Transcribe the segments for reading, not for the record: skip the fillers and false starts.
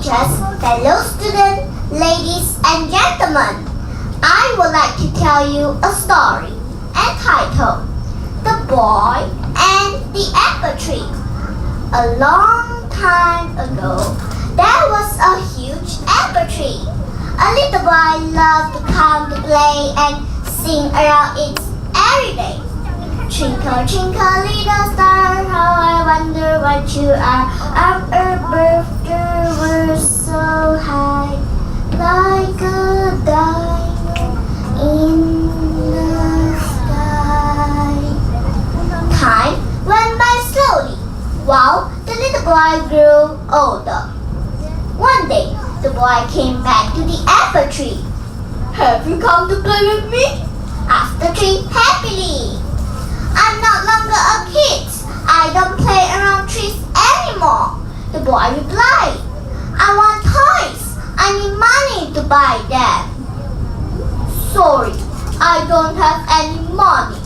teachers, fellow students, ladies and gentlemen, I would like to tell you a story entitled The Boy and the Apple Tree. A long time ago, there was a huge apple tree. A little boy loved to come to play and sing around it every day. Twinkle, twinkle, little star, how I wonder what you are. Up above the world so high, like a diamond in the sky. Time went by slowly, while the little boy grew older. One day, the boy came back to the apple tree. "Have you come to play with me?" asked the tree happily. "I'm no longer a kid. I don't play around trees anymore," the boy replied. "I want toys. I need money to buy them." "Sorry, I don't have any money,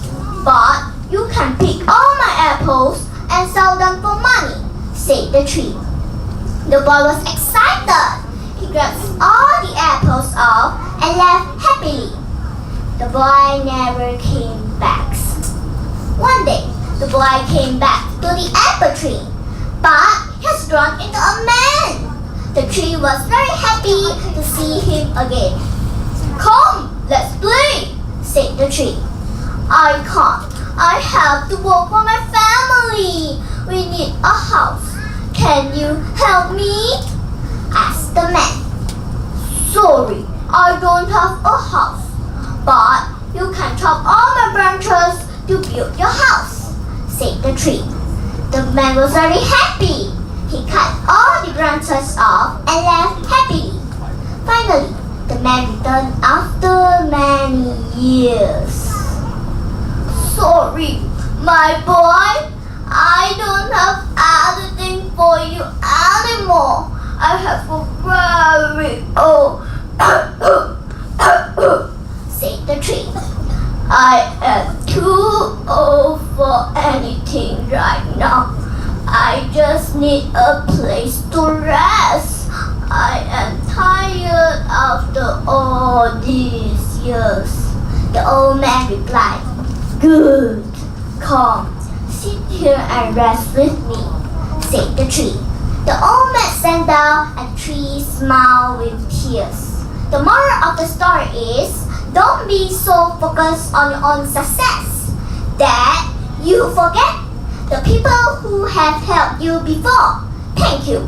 but you can pick all my apples and sell them for money," said the tree. The boy was excited. He grabbed all the apples off and left happily. The boy never came back. One day, the boy came back to the apple tree, but he has grown into a man. The tree was very happy to see him again. "Come, let's play," said the tree. "I can't. I have to work for my family. We need a house. Can you help me?" asked the man. "Sorry, I don't have a house, but you can chop all my branches to build your house," said the tree. The man was very happy. He cut all the branches off and left happily. Finally, the man returned after many years. "Sorry, my boy, I don't have anything for you anymore. I have a very old said the tree. "I am too old for anything right now. I just need a place to rest. I am tired after all these years." The old man replied, "Good. Come, sit here and rest with me," said the tree. The old man sat down and the tree smiled with tears. The moral of the story is, don't be so focused on your own success that you forget the people who have helped you before. Thank you.